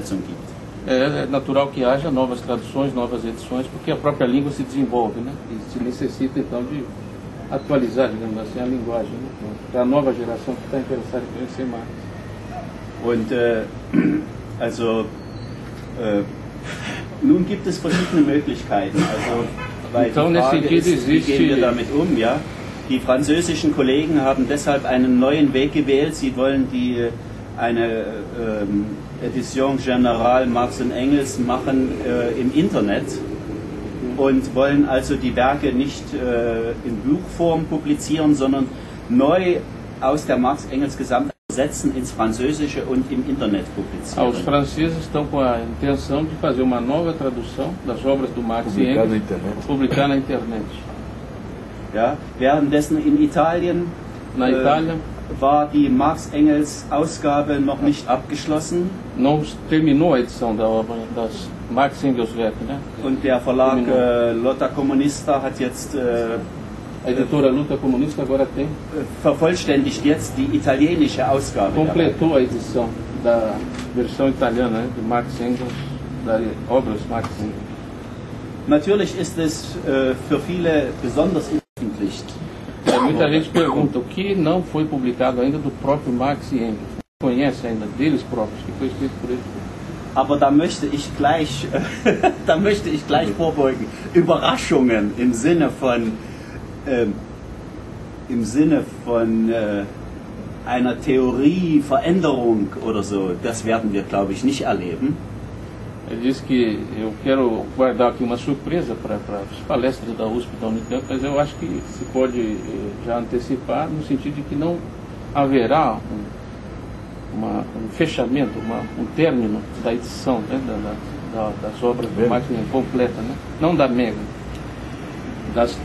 Übersetzung gibt. É natural que haja novas traduções, novas edições, porque a própria língua se desenvolve, né? E se necessita, então, de atualizar, digamos assim, a linguagem, né? Para a nova geração que está interessada em conhecer mais. Und nun gibt es verschiedene Möglichkeiten. Also, weil Então, die Frage nesse sentido, ist, wie gehen wir existe... damit um? Ja? Die französischen Kollegen haben deshalb einen neuen Weg gewählt. Sie wollen eine Edition Générale Marx und Engels machen im Internet und wollen also die Werke nicht in Buchform publizieren, sondern neu aus der Marx-Engels-Gesamtheit übersetzen ins Französische und im Internet publizieren. Os franceses estão com a intenção de fazer uma nova tradução das obras do Marx e Engels e publicar na internet. Ja, währenddessen in Italien Na Itália war die Marx-Engels-Ausgabe noch nicht abgeschlossen. não terminou a edição da obra das Marx e Engels Werke, né? Und der Verlag Lotta Comunista hat jetzt A editora Luta Comunista agora tem vervollständigt jetzt die italienische Ausgabe. completou a edição da versão italiana, né, de Marx e Engels, das obras Marx e Engels. Natürlich ist es für viele besonders veröffentlicht. Muita gente pergunta o que não foi publicado ainda do próprio Marx e Engels. Não conhece ainda deles próprios, que foi escrito por eles. Aber da möchte ich gleich vorbeugen. Überraschungen im Sinne von einer Theorieveränderung oder so, das werden wir, glaube ich, nicht erleben. Ele disse que eu quero guardar aqui uma surpresa para as palestras da USP e da Unicamp, mas eu acho que se pode já antecipar no sentido de que não haverá um fechamento, um término da edição, né, das obras do Marx completa, né? Não da Mega,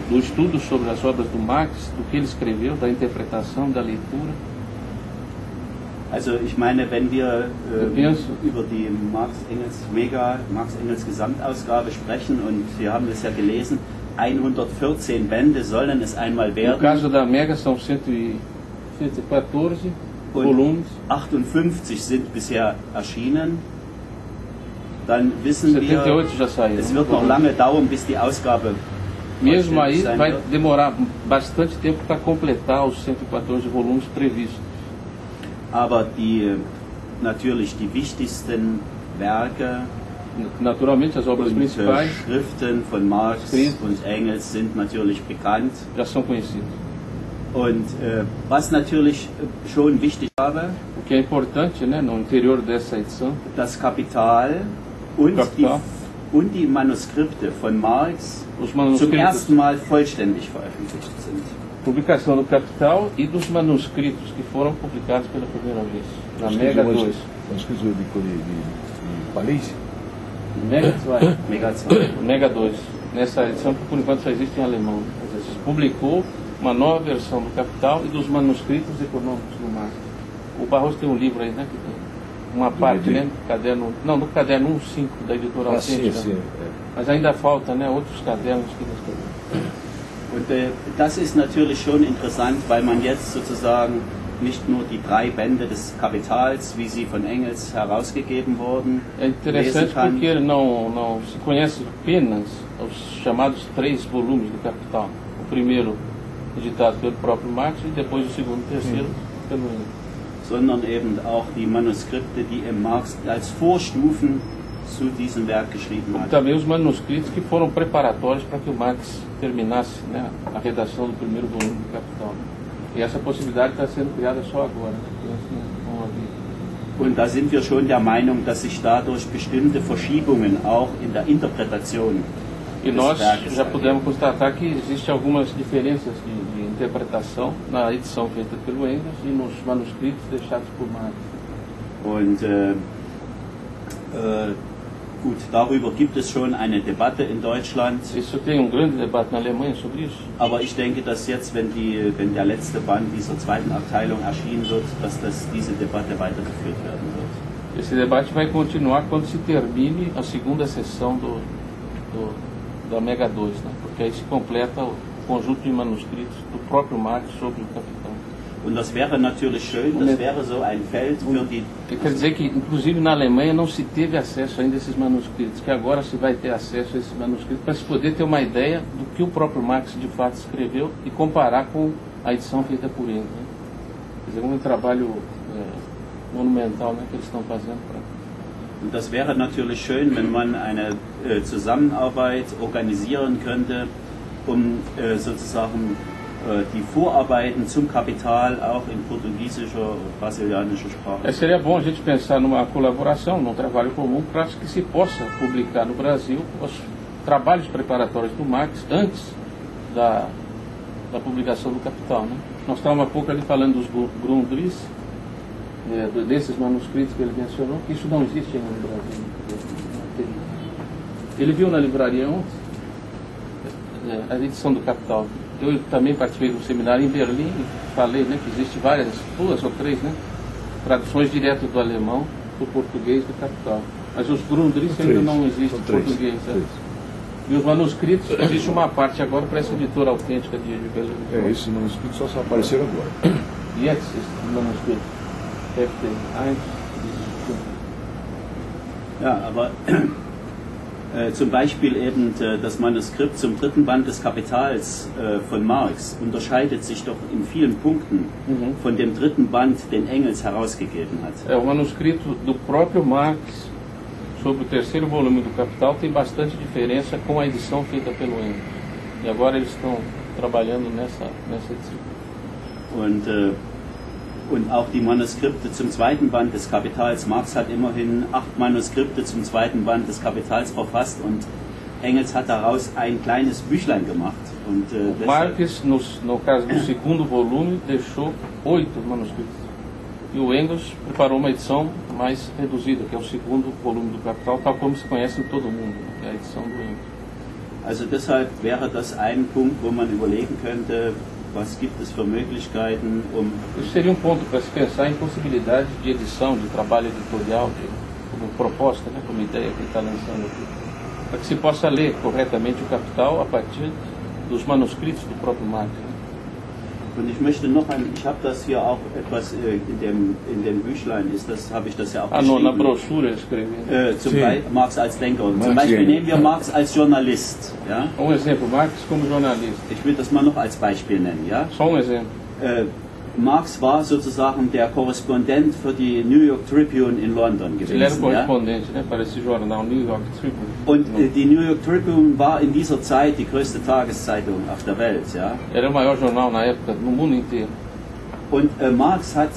do estudo sobre as obras do Marx, do que ele escreveu, da interpretação, da leitura. Also ich meine, wenn wir über die Marx-Engels-Gesamtausgabe sprechen, und wir haben das ja gelesen, 114 Bände sollen es einmal werden. No caso da Mega são 114 volumes. 58 sind bisher erschienen. Dann wissen 78 já saíram. Es wird noch lange dauern, bis die Ausgabe mesmo aí vai demorar bastante tempo para completar os 114 volumes previstos. Aber natürlich die wichtigsten Werke, naturalmente as obras principais, Schriften von Marx und Engels sind natürlich bekannt. Já são conhecidas. Und was natürlich schon wichtig war, o que é importante, né, no interior dessa edição, das Kapital und die Manuskripte von Marx zum ersten Mal vollständig veröffentlicht sind. Publicação do Capital e dos manuscritos que foram publicados pela primeira vez na Mega 2. Manuscritos de Paris? Mega 2. Nessa edição que por enquanto só existe em alemão. Se publicou uma nova versão do Capital e dos manuscritos econômicos do Marx. O Barroso tem um livro aí, né? Que tem uma parte, né? No caderno 1.5 da editora Autêntica. Sim. Mas ainda falta, né? Outros cadernos que eles têm. Und das ist natürlich schon interessant, weil man jetzt sozusagen nicht nur die 3 Bände des Kapitals, wie sie von Engels herausgegeben wurden, é interessante porque ele não se conhece apenas os chamados 3 volumes do Capital. O primeiro editado pelo próprio Marx e depois o segundo e terceiro pelo Engels. Sondern eben auch die Manuskripte, die Marx als Vorstufen zu diesem Werk geschrieben hat. E também os manuscritos que foram preparatórios para que o Marx terminasse, né, a redação do primeiro volume do Capital. E essa possibilidade está sendo criada só agora. Und da sind wir schon der Meinung, dass sich dadurch bestimmte Verschiebungen auch in der Interpretation e nós já pudemos constatar que existem algumas diferenças de interpretação na edição feita pelo Engels e nos manuscritos deixados por Marx. Und gut, darüber gibt es schon eine Debatte in Deutschland. Isso tem grande debate na Alemanha sobre isso. Aber ich denke, dass jetzt, wenn der letzte Band dieser zweiten Abteilung erschienen wird, dass diese Debatte weitergeführt werden wird. Esse debate vai continuar quando se termine a segunda sessão da Mega 2, né? Porque aí se completa o conjunto de manuscritos do próprio Marx sobre o Capital. Und das wäre natürlich schön, das wäre so ein Feld für die... Quer dizer que, inclusive na Alemanha, não se teve acesso ainda a esses manuscritos, que agora se vai ter acesso a esses manuscritos para se poder ter uma ideia do que o próprio Marx de fato escreveu e comparar com a edição feita por ele. Né? Quer dizer, um trabalho monumental, né, que eles estão fazendo para... Und das wäre natürlich schön, wenn man eine Zusammenarbeit organisieren könnte, um sozusagen die Vorarbeiten zum Kapital auch in portugiesischer und brasilianischer Sprache. Seria bom a gente pensar numa colaboração, num trabalho comum, para que se possa publicar no Brasil os trabalhos preparatórios do Marx antes da publicação do Capital. Né? Nós estávamos há pouco ali falando dos Grundrisse, desses manuscritos que ele mencionou, que isso não existe ainda no Brasil. Ele viu na livraria ontem a edição do Capital. Eu também participei de um seminário em Berlim e falei, né, que existe várias, 2 ou 3, né, traduções direto do alemão para o português do Capital. Mas os Grundrisse ainda não existem em português. Né? E os manuscritos, existe uma parte agora para essa editora autêntica de Belo Horizonte. Esses manuscritos só apareceram agora. E esses manuscritos? Ja, aber zum Beispiel eben das Manuskript zum 3. Band des Kapitals von Marx unterscheidet sich doch in vielen Punkten von dem 3. Band, den Engels herausgegeben hat. O manuscrito do próprio Marx sobre o 3º volume do Capital tem bastante diferença com a edição feita pelo Engels. E agora eles estão trabalhando nessa edição. Und auch die Manuskripte zum 2. Band des Kapitals. Marx hat immerhin 8 Manuskripte zum 2. Band des Kapitals verfasst und Engels hat daraus ein kleines Büchlein gemacht. Und, Marx, no caso do 2º volume, deixou 8 manuscritos. E o Engels preparou uma edição mais reduzida, que é o 2º volume do Capital, tal como se conhece em todo o mundo, que é a edição do Engels. Also deshalb wäre das ein Punkt, wo man überlegen könnte, was gibt es für Möglichkeiten, Isso seria ponto para se pensar em possibilidades de edição, de trabalho editorial, como proposta, né, como ideia que ele está lançando aqui, para que se possa ler corretamente o Capital a partir dos manuscritos do próprio Marx. Né? Und ich möchte noch ich habe das hier auch etwas in dem Büchlein, habe ich das ja auch geschrieben. Na broschura escrevi. Zum Beispiel Marx als Denker. Zum Beispiel nehmen wir Marx als Journalist. Ja? Exemplo, Marx como jornalista. Ich will das mal noch als Beispiel nennen. Ja? Só exemplo. Marx war sozusagen der Korrespondent für die New York Tribune in London gewesen. Ele era correspondente, né, para esse jornal New York Tribune. Und die New York Tribune war in dieser Zeit die größte Tageszeitung auf der Welt. Ja? Era o maior jornal na época no mundo inteiro. Und Marx hat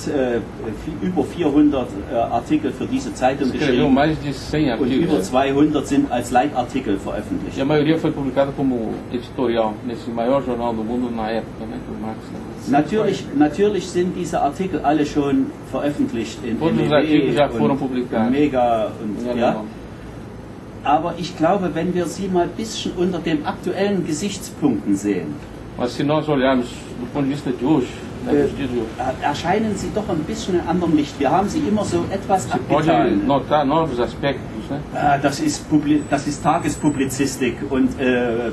über 400 Artikel für diese Zeitung geschrieben. Mais de 100 artigos, und über 200 sind als Leitartikel veröffentlicht. E a maioria foi publicada como editorial nesse maior jornal do mundo na época, né, que o Marx. Natürlich sind diese Artikel alle schon veröffentlicht in MEW und Mega und ja. Aber ich glaube, wenn wir sie mal ein bisschen unter den aktuellen Gesichtspunkten sehen, mas se nós olharmos do ponto de vista de hoje, erscheinen sie doch ein bisschen in einem anderen Licht. Wir haben sie immer so etwas abgetan. Pode notar novos aspectos, né? Das ist Tagespublizistik und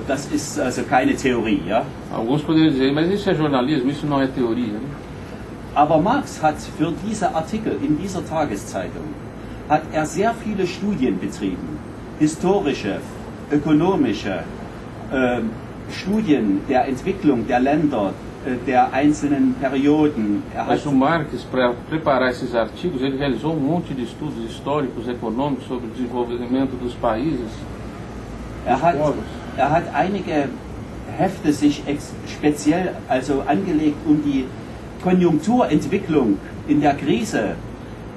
das ist also keine Theorie, ja? Alguns poderiam dizer, mas isso é jornalismo, isso não é teoria. Né? Aber Marx hat für diese Artikel in dieser Tageszeitung hat er sehr viele Studien betrieben, historische, ökonomische Studien der Entwicklung der Länder, der einzelnen Perioden. Mas o Marx, para preparar esses artigos, ele realizou monte de estudos históricos, econômicos sobre o desenvolvimento dos países. Er hat einige Hefte sich speziell also angelegt, um die Konjunkturentwicklung in der Krise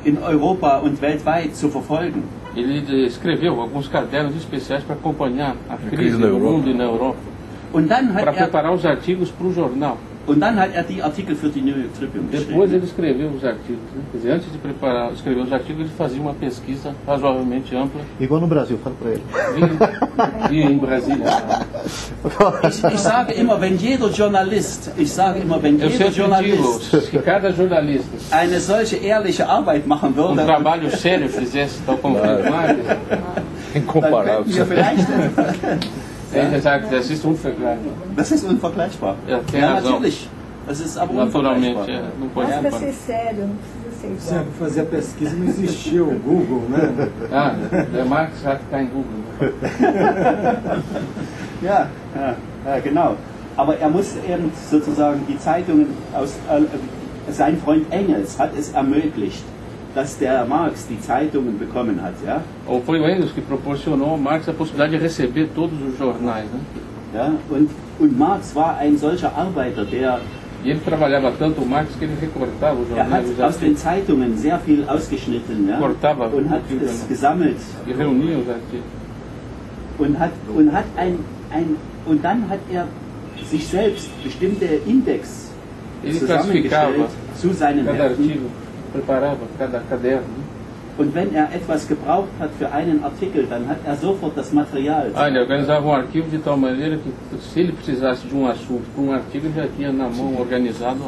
in Europa und weltweit zu verfolgen. Ele escreveu alguns cadernos especiais para acompanhar a crise no mundo e na Europa. Para preparar os artigos para o jornal. Und dann hat die Artikel für die New York Tribune geschrieben. Depois ele escreveu os artigos. Né? Quer dizer, antes de escrever os artigos, ele fazia uma pesquisa razoavelmente ampla. Igual no Brasil, fala para ele. E em Brasília. Ich sage immer, wenn jeder Journalist que cada jornalista eine solche ehrliche Arbeit machen würde, trabalho sério fizesse, tal como Marx, incomparável. Er sagt, das ist unvergleichbar. Das ist unvergleichbar. Ja, natürlich. Das ist aber Naturalmente, unvergleichbar. não pode Basta comparar. ser sério, não precisa ser igual. Sempre fazer a pesquisa, não existia o Google, né? Ah, der Marx hat kein Google. Ja, genau. Aber er muss eben sozusagen die Zeitungen sein Freund Engels hat es ermöglicht, dass der Marx die Zeitungen bekommen hat, ja? Ou foi o Engels que proporcionou ao Marx a possibilidade de receber todos os jornais, né? Ja? Und Marx war ein solcher Arbeiter, der E ele trabalhava tanto o Marx que ele recortava os er hat jornais, os aus den artigos, Zeitungen sehr viel ausgeschnitten, ja? cortava Und hat tudo, es né? gesammelt E reunia os artigos. und dann hat er sich selbst bestimmte Index Ele zusammengestellt classificava zu seinen cada Heften. artigo, preparava cada caderno, né? Und wenn er etwas gebraucht hat für einen Artikel, dann hat er sofort das Material. Ah, ele organizava um arquivo de tal maneira que se ele precisasse de um assunto para um artigo, ele já tinha na mão organizado,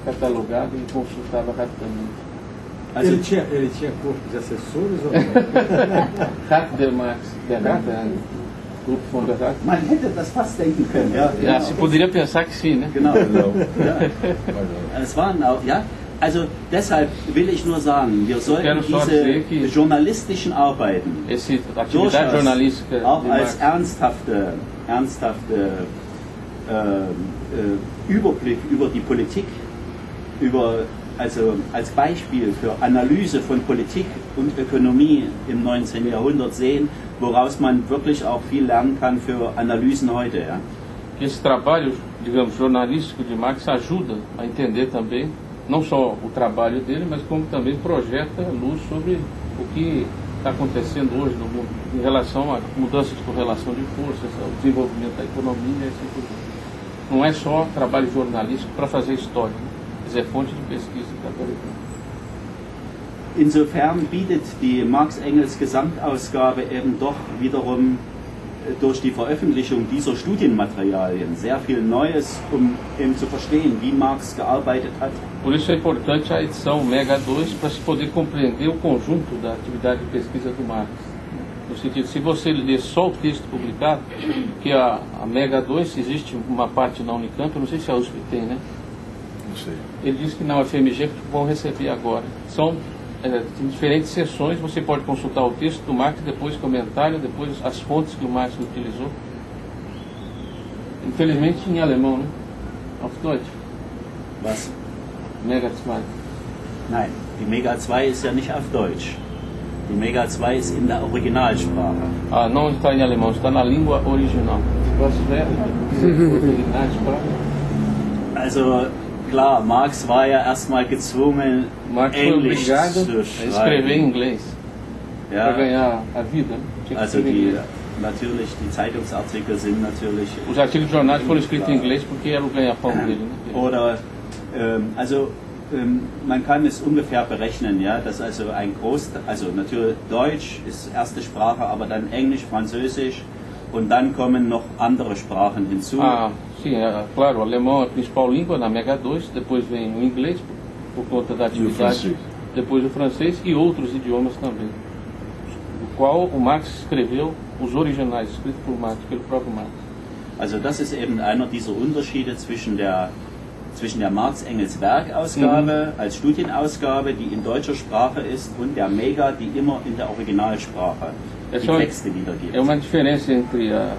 catalogado e consultava rapidamente. Also, Ele tinha corpo de assessores ou não? Rat der Marx, der Rat, Grupo von der Rat. man hätte das fast denken können, ja. Ja, se poderia pensar que sim, né? Genau. Não. Ja. Es waren auch, ja. Also deshalb will ich nur sagen, wir sollten quero só dizer que diese journalistischen Arbeiten Essa atividade durchaus jornalística auch de als Marx, ernsthafte Überblick über die Politik, also als Beispiel für Analyse von Politik und Ökonomie im 19. Jahrhundert sehen, woraus man wirklich auch viel lernen kann für Analysen heute. Ja. esse trabalho, digamos, jornalístico de Marx ajuda a entender também, não só o trabalho dele, mas como também projeta luz sobre o que está acontecendo hoje no mundo, em relação a mudanças de correlação de forças, ao desenvolvimento da economia e assim por diante. Não é só trabalho jornalístico para fazer história, né? Mas é fonte de pesquisa também. Insofern bietet die Marx-Engels-Gesamtausgabe eben doch wiederum durch die Veröffentlichung dieser Studienmaterialien sehr viel Neues, um eben zu verstehen, wie Marx gearbeitet hat. Por isso é importante a edição Mega 2 para se poder compreender o conjunto da atividade de pesquisa do Marx. No sentido, se você ler só o texto publicado, que a Mega 2, existe uma parte na Unicamp, eu não sei se a USP tem, né? Não sei. Ele diz que na UFMG vão receber agora. São tem diferentes sessões, você pode consultar o texto do Marx, depois comentário, depois as fontes que o Marx utilizou. Infelizmente em alemão, né? Auf Deutsch. Was? Mega 2. Nein, die Mega 2 ist ja nicht auf Deutsch. Die Mega 2 ist in der Originalsprache. Ah, não está em alemão, está na língua original. Was wäre Originalsprache? Also klar, Marx war ja erstmal gezwungen, Marx foi Englisch obrigado zu a escrever em schreiben. inglês para Ja, ganhar a vida. Tinha que also escrever em inglês. natürlich, die Zeitungsartikel sind natürlich... Os artigos de jornais foram escritos em inglês porque era o ganha-pão dele, né? Oder, man kann es ungefähr berechnen, ja, dass also ein Großteil, also natürlich Deutsch ist erste Sprache, aber dann Englisch, Französisch und dann kommen noch andere Sprachen hinzu. Ah, sim, claro, o alemão é a principal língua na Mega 2, depois vem o inglês, por conta da atividade, francês. depois o francês e outros idiomas também, o qual o Marx escreveu, os originais, escritos por Marx, pelo próprio Marx. Also das ist eben einer dieser Unterschiede zwischen der Marx-Engels-Werk-Ausgabe als Studienausgabe, die in deutscher Sprache ist, und der Mega, die immer in der Originalsprache die Texte wiedergibt. É uma diferença entre a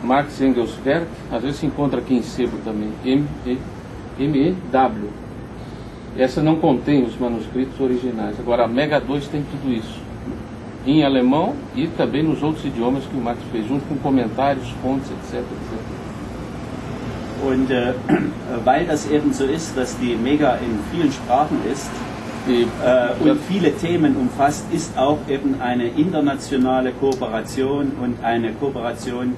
Marx Engels Werk, às vezes se encontra aqui em sebo também, M-E-W. Essa não contém os manuscritos originais. Agora a Mega 2 tem tudo isso, em alemão e também nos outros idiomas que o Marx fez, junto com comentários, fontes, etc. Und weil das eben so ist, dass die Mega in vielen Sprachen ist und viele Themen umfasst, ist auch eben eine internationale Kooperation und eine Kooperation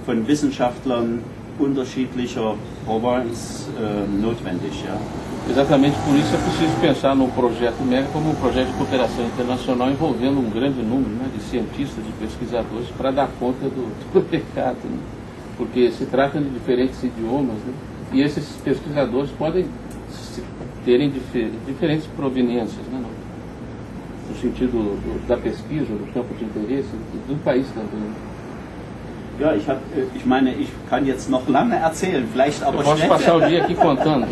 von Wissenschaftlern unterschiedlicher Provence notwendig. Ja. Exatamente por isso é preciso pensar no projeto Mega como um projeto de cooperação internacional envolvendo um grande número, né, de cientistas, de pesquisadores, para dar conta do recado, né? Porque se trata de diferentes idiomas, né? E esses pesquisadores podem terem diferentes proveniências, né? No sentido da pesquisa, do campo de interesse, do país também. Ja, ich meine, ich kann jetzt noch lange erzählen, vielleicht aber Eu posso passar o dia aqui contando.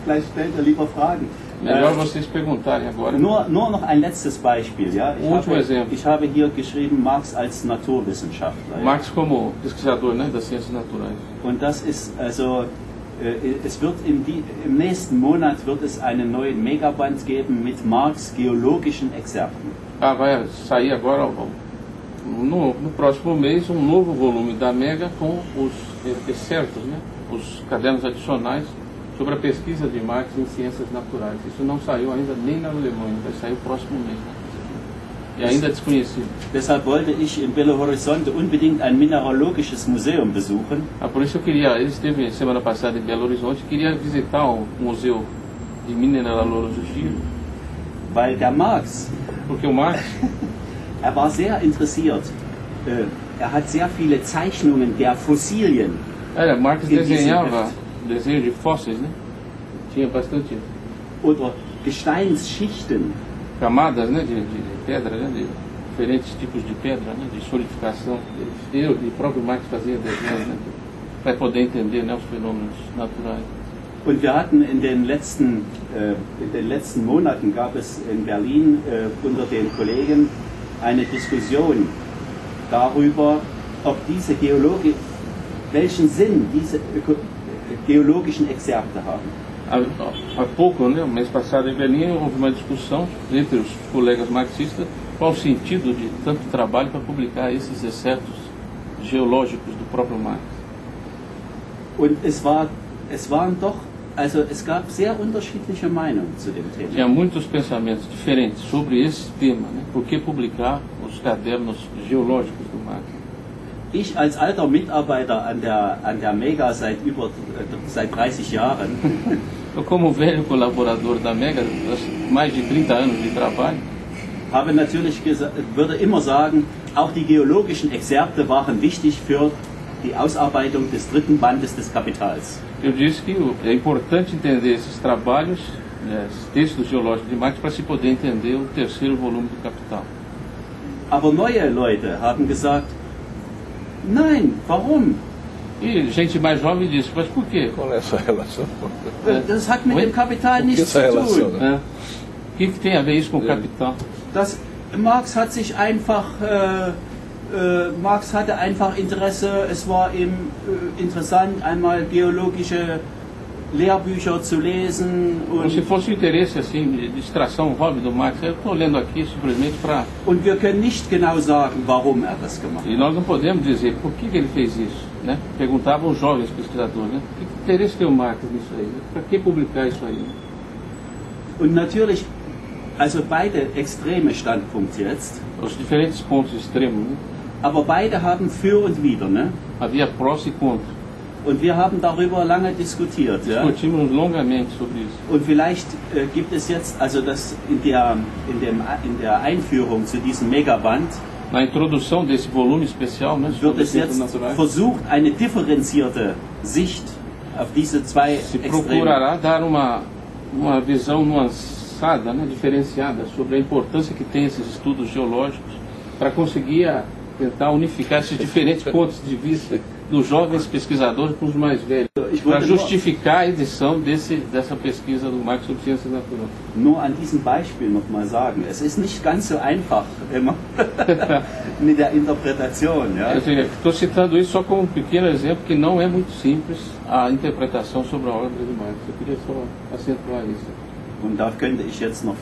vielleicht stellt er lieber Fragen. Melhor vocês perguntarem agora. Nur noch ein letztes Beispiel. Ja? Último exemplo. Ich habe hier geschrieben, Marx als Naturwissenschaftler. Ja? Marx como pesquisador, né, das ciências naturais. Und das ist also, es wird im nächsten Monat wird es einen neuen Megaband geben mit Marx geologischen Excerpten. Ah, vai sair agora no próximo mês um novo volume da Mega com os excertos, né, os cadernos adicionais sobre a pesquisa de Marx em ciências naturais. Isso não saiu ainda nem na Alemanha, vai sair o próximo mês, né? E ainda desconhecido. Deshalb wollte ich in Belo Horizonte unbedingt ein mineralogisches Museum besuchen. Por isso eu queria, ele esteve semana passada em Belo Horizonte, queria visitar o museu de mineralogia. Weil der Marx, porque o Marx, war sehr interessiert. Hat sehr viele Zeichnungen der Fossilien. Marx desenhava desenho de fósseis, né? Tinha bastante. Oder Gesteinsschichten. Camadas, né, de pedra, né, de diferentes tipos de pedra, né, de solidificação. E próprio Marx fazia desenhos, né, para poder entender, né, os fenômenos naturais. Und wir hatten in den letzten Monaten gab es in Berlin unter den Kollegen eine Diskussion darüber, ob diese welchen Sinn diese geologischen Exzerpte haben. Há pouco, né, mês passado em Berlim, houve uma discussão entre os colegas marxistas qual o sentido de tanto trabalho para publicar esses excertos geológicos do próprio Marx. Und es gab sehr unterschiedliche Meinungen zu dem Thema. Tinha muitos pensamentos diferentes sobre esse tema, né? Por que publicar os cadernos geológicos do Marx? Ich als alter Mitarbeiter an der Mega seit 30 Jahren eu como velho colaborador da Mega, mais de 30 anos de trabalho, würde immer sagen, auch die geologischen Exzerpte waren wichtig für die Ausarbeitung des dritten Bandes des Kapitals. Eu disse que é importante entender esses trabalhos, textos geológicos de Marx, para se poder entender o terceiro volume do Capital. Aber neue Leute haben gesagt, nein, warum? E gente mais jovem disse, mas por quê? Qual é essa relação? Das hat mit dem Kapital nichts zu tun. O que tem a ver isso com o Capital? Marx hatte einfach Interesse, es war ihm interessant, einmal geologische Lehrbücher zu lesen. Como se fosse um interesse assim, de distração, um hobby do Marx. Eu estou lendo aqui simplesmente para... Und wir können nicht genau sagen, warum das gemacht hat. E nós não podemos dizer por que ele fez isso, né? Perguntavam os jovens pesquisadores, né? Que interesse tem o Marx nisso aí? Para que publicar isso aí? Und natürlich, also beide extreme Standpunkte jetzt. Os diferentes pontos extremos, né? Aber beide haben für und wider, ne? Havia prós e contras. Und wir haben darüber lange diskutiert. Discutimos longamente sobre isso. Und vielleicht gibt es jetzt, also das in der Einführung zu diesem Megaband, na introdução desse volume especial, né, wird es jetzt versucht, eine differenzierte Sicht auf diese zwei Se procurará dar uma visão nuançada, né, diferenciada sobre a importância que tem esses estudos geológicos para conseguir tentar unificar esses diferentes pontos de vista dos jovens pesquisadores com os mais velhos, para justificar a edição dessa pesquisa do Marx sobre ciências naturais. Nur an diesem Beispiel noch mal sagen, es ist nicht ganz so einfach immer mit der Interpretation. Ja? Estou citando isso só como um pequeno exemplo que não é muito simples a interpretação sobre a obra de Marx. Eu queria só acentuar isso. Und da könnte ich jetzt noch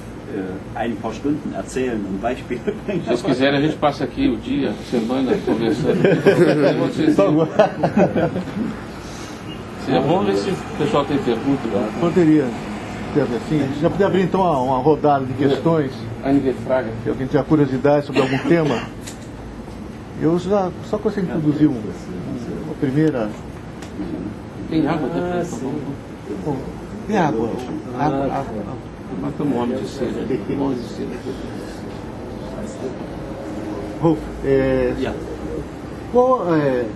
ein paar Stunden erzählen und Beispiele bringen. Se vocês quiserem, a gente passa aqui o dia, a semana, conversando. Vamos ver se o pessoal tem pergunta. Poderia ter assim. Já podia abrir então uma rodada de questões. Fraga. Se alguém tiver curiosidade sobre algum tema. Eu só consigo introduzir uma primeira. Tem água também? Tem água. Matamos um homem de seda. Rolf,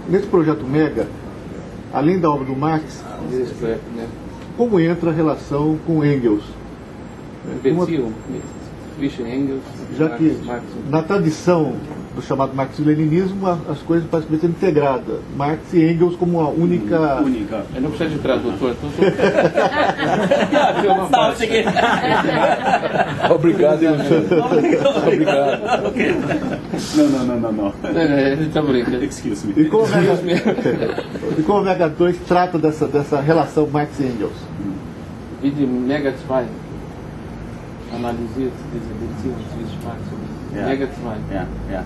nesse projeto Mega, além da obra do Marx, como entra a relação com Engels? Engels, Já que na tradição do chamado marxismo-leninismo, as coisas parecem ser integradas. Marx e Engels como uma única... Eu não preciso de tradutor, então Obrigado, Obrigado. Não. ele está brincando. Excuse me. E como o Omega 2 trata dessa relação Marx e Engels? Wie die Mega 2 analysiert diese Beziehung zwischen Marx und Mega 2. Ja.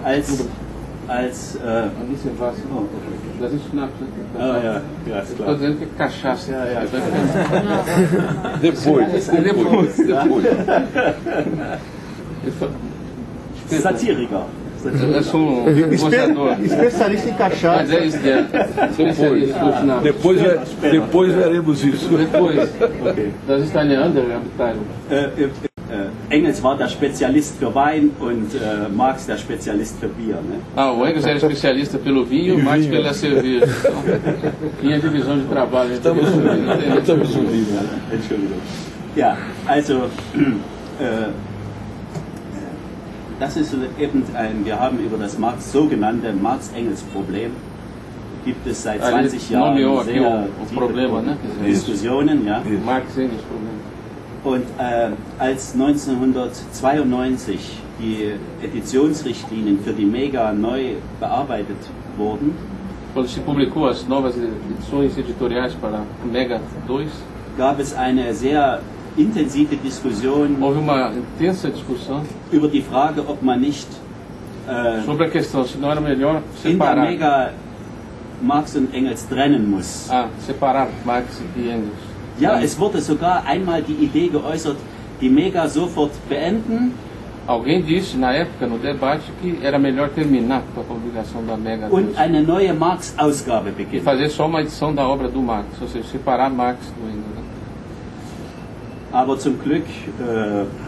Als Ein bisschen was. Das ist Schnaps, ne? ja, ist Eu estou klar. dizendo que é cachaça. Depois. Satiriker. Eu sou um gozador. Especialista em cachaça. Mas é isso, especialista do Schnaps. Depois veremos isso. Depois, das ist eine andere Abteilung. Engels war der Spezialist für Wein und Marx der Spezialist für Bier. Ne? O Engels era especialista pelo vinho, Marx pela cerveja. Então, tinha divisão de trabalho. Estamos unidos. Entschuldigung. Ja, also das ist eben wir haben über das sogenannte Marx-Engels-Problem gibt es seit 20 Jahren sehr tiefe Diskussionen. Ja. Marx Engels Problem. Und als 1992 die Editionsrichtlinien für die Mega neu bearbeitet wurden, quando se publicou as novas edições editoriais para Mega 2, gab es eine sehr intensive Diskussion houve uma intensa discussão über die Frage, ob man nicht sobre a questão se não era melhor in der separar. Mega Marx und Engels trennen muss. Separar Marx e Engels. Ja, es wurde sogar einmal die Idee geäußert, die Mega sofort beenden. Alguém disse na época no debate que era melhor terminar com a publicação da Mega 2 und eine neue Marx-Ausgabe e beginnen. fazer só uma edição da obra do Marx, ou seja, separar Marx do Engels. Né? Aber zum Glück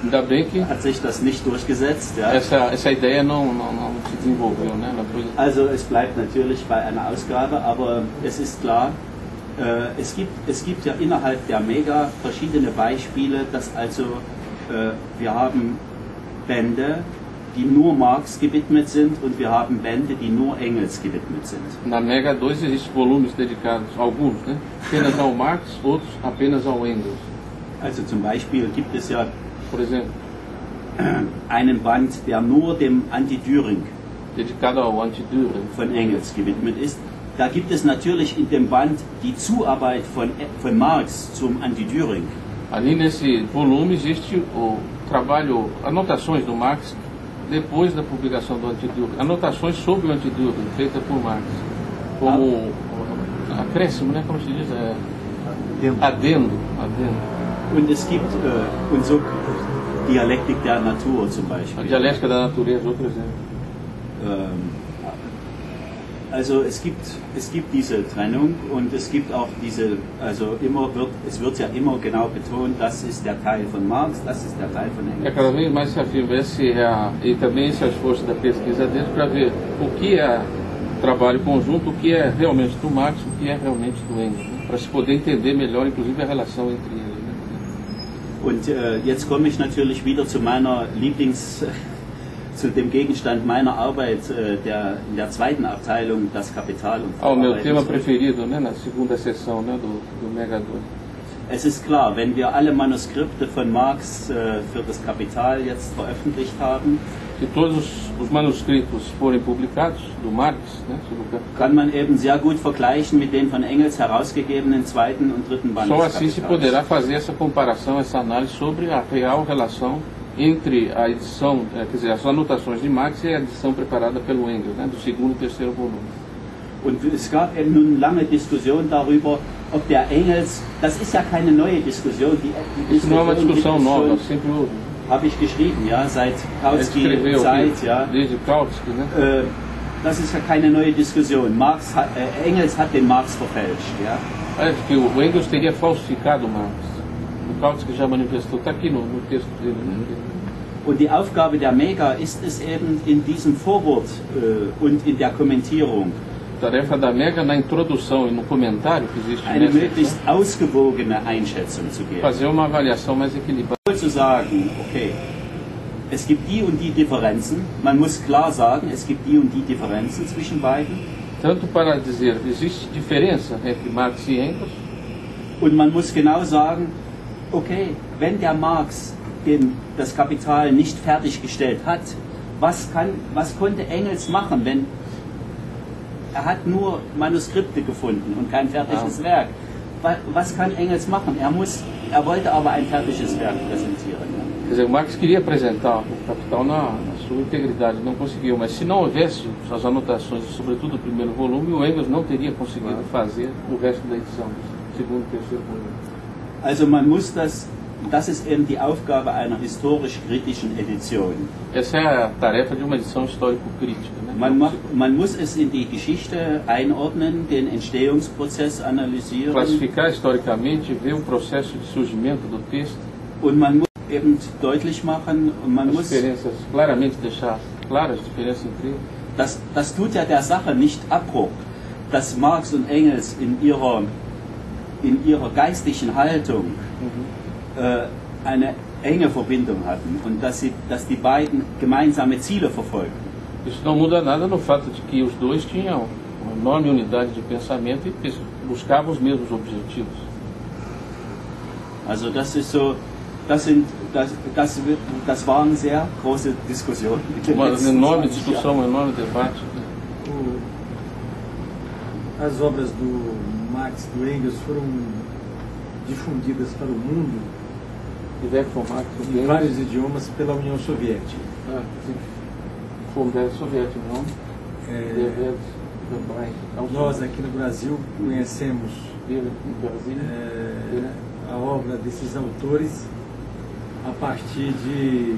Ainda bem que hat sich das nicht durchgesetzt. Ja. essa ideia não se desenvolveu, né? Also es bleibt natürlich bei einer Ausgabe, aber es ist klar, es gibt ja innerhalb der Mega verschiedene Beispiele, dass also wir haben Bände, die nur Marx gewidmet sind und wir haben Bände, die nur Engels gewidmet sind. Na Mega 2 existem volumes dedicados, alguns, né? Apenas ao Marx, outros apenas ao Engels. Also zum Beispiel gibt es ja Por exemplo, einen Band, der nur dem Anti-Düring dedicado ao Anti-Düring von Engels gewidmet ist. Da gibt es natürlich in dem Band die Zuarbeit von Marx zum Anti-Düring. Ali nesse volume existe o trabalho, anotações do Marx depois da publicação do Anti-Düring, anotações sobre o Anti-Düring feitas por Marx, como acréscimo, né? Como se diz? Adendo. Und es gibt und so Dialektik der Natur zum A Beispiel. dialética da natureza, outro exemplo. Also es gibt diese Trennung und es gibt auch diese, also es wird ja immer genau betont, das ist der Teil von Marx, das ist der Teil von Engels. Cada vez mais se afirma e também esse é o esforço da pesquisa dentro para ver o que é trabalho conjunto, o que é realmente do Marx, o que é realmente do Engels, né? Para se poder entender melhor, inclusive, a relação entre eles. Né? Und jetzt komme ich natürlich wieder zu meiner zu dem Gegenstand meiner Arbeit in der zweiten Abteilung, das Kapital und o meu tema preferido, né, na segunda seção, né, do Mega 2. Es ist klar, wenn wir alle Manuskripte von Marx für das Kapital jetzt veröffentlicht haben, Se todos os manuscritos forem publicados do Marx, né, sobre o Capital, kann man eben sehr gut vergleichen mit den von Engels herausgegebenen zweiten und dritten Band só des assim se Kapitals. poderá fazer essa comparação, essa análise sobre a real relação entre a edição, quer dizer, as anotações de Marx e a edição preparada pelo Engels, né, do segundo e terceiro volume. Und es gab eben nun lange Diskussion darüber, ob der Engels, das ist ja keine neue Diskussion, die Isso não é uma discussão gibt es nova, schon, sempre houve. habe ich geschrieben, ja, seit Ele escreveu Kautsky-Zeit, aqui, ja. desde Kautsky, né? Das ist ja keine neue Diskussion. Engels hat den Marx verfälscht, ja. É que o Engels teria falsificado o Marx. O Kautsky já manifestou, está aqui no texto dele. Né? Und die Aufgabe der Mega ist es eben in diesem Vorwort und in der Kommentierung, Tarefa da Mega na introdução e no comentário que existe eine nessa möglichst edição, ausgewogene Einschätzung zu geben. fazer uma avaliação mais equilibrada. Zu sagen, okay, es gibt die und die Differenzen. Man muss klar sagen, es gibt die und die Differenzen zwischen beiden. Tanto para dizer, existe diferença entre Marx e Engels, Und man muss genau sagen, okay, wenn der Marx das Kapital nicht fertiggestellt hat, was konnte Engels machen, wenn er hat nur Manuskripte gefunden und kein fertiges Werk? Was kann Engels machen? Er wollte aber ein fertiges Werk präsentieren. quer dizer, Marx queria apresentar o Capital na sua integridade, não conseguiu, mas se não houvesse as anotações, sobretudo o primeiro volume, o Engels não teria conseguido fazer o resto da edição, do segundo e terceiro volume. Also das ist eben die Aufgabe einer historisch-kritischen Edition. Essa é a tarefa de uma edição histórico-crítica. Né? Man muss es in die Geschichte einordnen, den Entstehungsprozess analysieren. Classificar historicamente, ver o processo de surgimento do texto. Und man muss eben deutlich machen, und man muss diferenças, claramente deixar claras as diferenças entre eles. Das tut ja der Sache nicht Abbruch, dass Marx und Engels in ihrer geistigen Haltung eine enge Verbindung hatten und dass die beiden gemeinsame Ziele verfolgten. Isso não muda nada no fato de que os dois tinham uma enorme unidade de pensamento e buscavam os mesmos objetivos. Also das ist so, das waren sehr große Diskussionen. Uma enorme discussão, um enorme debate. As obras do Marx e do Engels foram difundidas para o mundo em vários idiomas pela União Soviética. Nós aqui no Brasil conhecemos a obra desses autores a partir de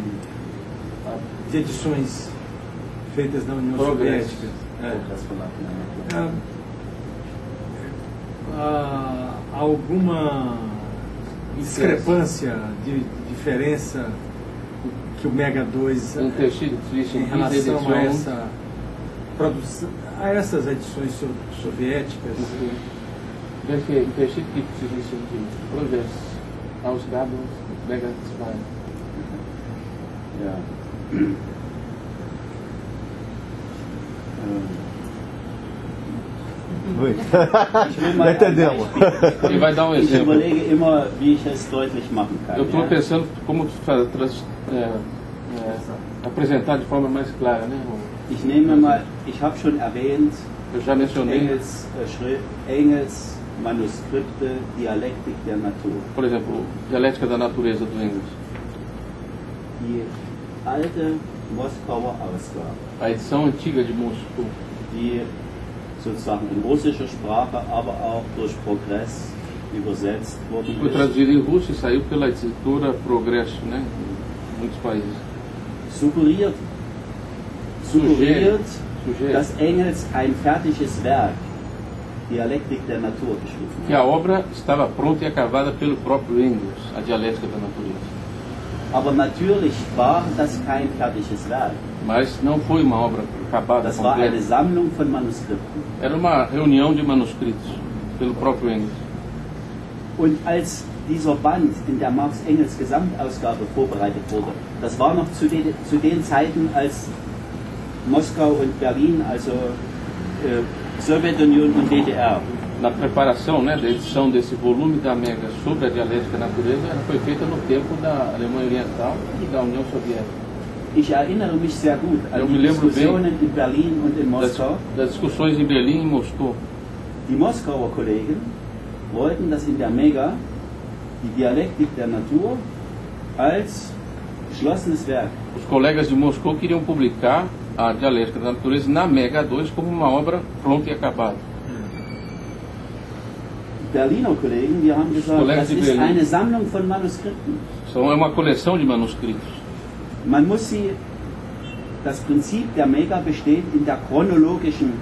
edições feitas na União Soviética. Há alguma discrepância de diferença que o Mega 2 em relação a essa produção, a essas edições soviéticas? Welche Unterschiede gibt es zwischen den Progress-Ausgaben und Mega 2? Ja. Não entendemos. Ele vai dar Ich exemplo. überlege immer, wie ich es deutlich machen kann. Eu estou Ja? pensando como apresentar de forma mais clara, né? Ich nehme mal, ich habe schon erwähnt, Eu já mencionei, Engels Manuskripte, Dialektik der Natur. por exemplo, Dialética da Natureza do Engels, Die alte Moskauer Ausgabe, a edição antiga de Moscou, die sozusagen in russischer Sprache, aber auch durch Progress übersetzt worden foi ist, traduzida em russo e saiu pela editora Progresso, né? Em muitos países. suggeriert, Sugere. dass Engels ein fertiges Werk, Dialektik der Natur, geschrieben Que hat. a obra estava pronta e acabada pelo próprio Engels, a Dialética da Natureza. Aber natürlich war das kein fertiges Werk. Mas não foi uma obra acabada, Das war eine completa. Sammlung von Manuskripten. Era uma reunião de manuscritos pelo próprio Engels. Und als dieser Band in der Marx-Engels-Gesamtausgabe vorbereitet wurde, das war noch zu den Zeiten, als Moskau und Berlin, also Sowjetunion und DDR, Na preparação, né, da edição desse volume da Mega sobre a Dialética da Natureza, ela foi feita no tempo da Alemanha Oriental e da União Soviética. ich erinnere mich sehr gut Eu an me die lembro Diskussionen in Berlin und in Das, Moskau. das discussões em Berlim e em Moscou. Die Moskauer Kollegen wollten, dass in der Mega die Dialektik der Natur als geschlossenes Werk, Os colegas de Moscou queriam publicar a Dialética da Natureza na Mega 2 como uma obra pronta e acabada. Berliner Kollegen, die haben gesagt, Kollegen das die ist Berlin. eine Sammlung von Manuskripten. Então é uma coleção de manuscritos. Man muss das Prinzip der Mega besteht in der chronologischen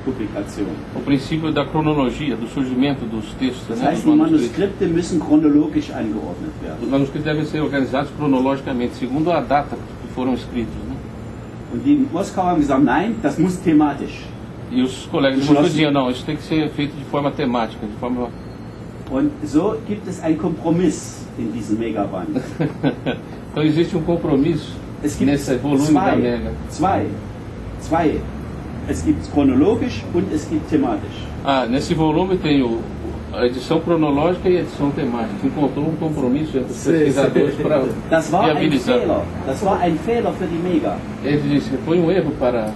Publikation. O princípio da cronologia, do surgimento dos textos, Das né, heißt, dos die manuscritos. Manuskripte müssen chronologisch angeordnet Os werden. manuscritos devem ser organizados cronologicamente, segundo a data que foram escritos. Né? Und die Moskauer haben gesagt, nein, das muss thematisch. E os colegas de Moscou diziam, não, isso tem que ser feito de forma temática, de forma... Und so gibt es einen Kompromiss in diesem Megaband. Então existe um compromisso Es gibt nesse volume da Mega? Zwei. Es gibt chronologisch und es gibt thematisch. Ah, nesse volume tem a edição cronológica e a edição temática. Encontrou um compromisso entre os pesquisadores para viabilizar. Das war ein Fehler für die Mega. Ele disse que foi um erro para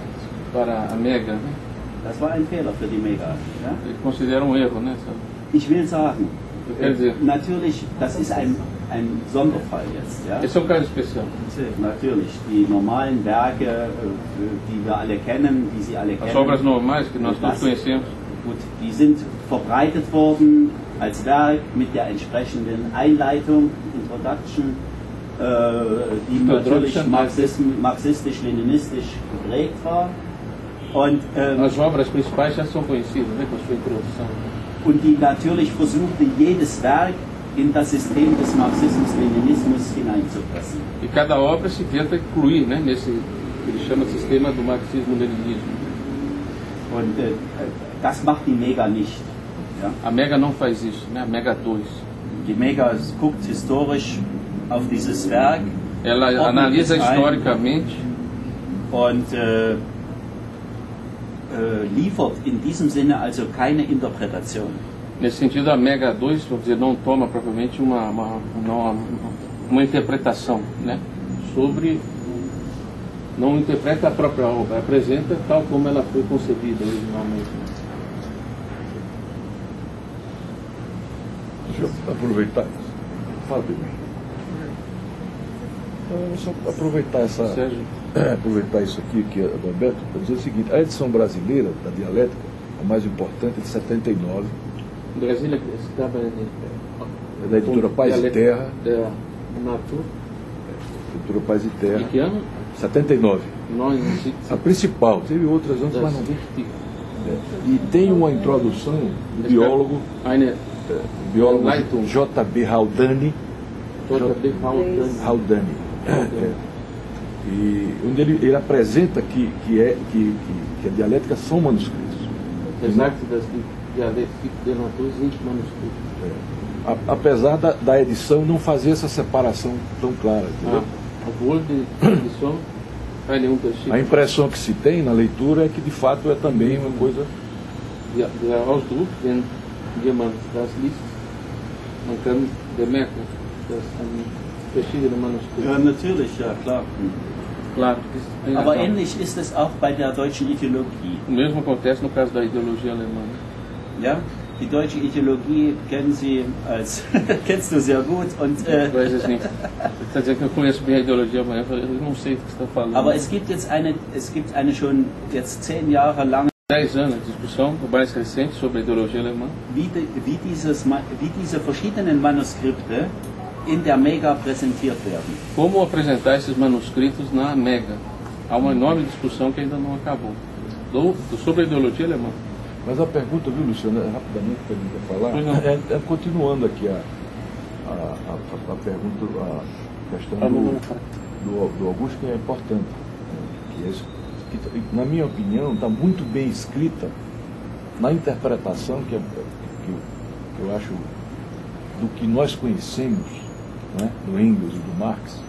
a Mega, né? Das war ein Fehler für die Mega. Ja? Ele considera um erro, né? Ich will sagen, Quer dizer, natürlich, das ist ein Sonderfall jetzt. Ja? esse é um caso especial. Natürlich, die normalen Werke, die wir alle kennen, die Sie alle As kennen. obras normais que nós todos conhecemos. Gut, die sind verbreitet worden als Werk mit der entsprechenden Einleitung, Introduction, die natürlich marxistisch-leninistisch geprägt war. Und, As obras principais já são conhecidas, né, com a sua introdução. Und die natürlich versuchte, jedes Werk in das System des Marxismus-Leninismus hineinzupressen. E cada obra se tenta incluir, né, nesse que ele chama de sistema do marxismo-leninismo. Und das macht die Mega nicht. Ja? A Mega não faz isso, né? A Mega 2. Die Mega guckt historisch auf dieses Werk. Ela analisa historicamente und liefert in diesem Sinne also keine Interpretation. Nesse sentido, a Mega 2, vamos dizer, não toma propriamente uma interpretação, né? Sobre, não interpreta a própria obra, apresenta tal como ela foi concebida originalmente. Deixa eu aproveitar. Fábio. Então, só aproveitar aproveitar isso aqui que é do Alberto, para dizer o seguinte: a edição brasileira da Dialética, a mais importante, é de 79. Brasília estava É da editora Paz e Terra. Editora Paz e Terra. E que ano? 79. A principal, teve outras antes, mas não. E tem uma introdução do biólogo J.B. Haldane. E onde ele apresenta que a dialética são manuscritos. Exato, das dialéticas de natureza e manuscritos. Apesar da edição não fazer essa separação tão clara. Entendeu? A impressão que se tem na leitura é que de fato é também uma coisa. Ausdruck, wenn jemand das liest, man kann bemerken, dass verschiedene Manuskripte. Ja, natürlich, ja klar. Claro. Aber ähnlich ist es auch bei der deutschen Ideologie. O mesmo acontece no caso da ideologia alemã. Ja, die deutsche Ideologie kennen Sie als kennst du sehr gut und weiß es nicht. Está dizendo que eu conheço bem a ideologia alemã, eu não sei o que você está falando. Aber es gibt eine schon jetzt 10 Jahre lange 10 anos de discussão, o mais recente, sobre a ideologia alemã. Wie diese verschiedenen Manuskripte in der Mega präsentiert werden. Como apresentar esses manuscritos na Mega? Há uma enorme discussão que ainda não acabou. Sobre a ideologia alemã. Mas a pergunta, viu, Luciano, rapidamente para mim falar, continuando aqui a pergunta, a questão do Augusto, que é importante, que na minha opinião está muito bem escrita na interpretação que eu acho do que nós conhecemos, né, do Engels e do Marx.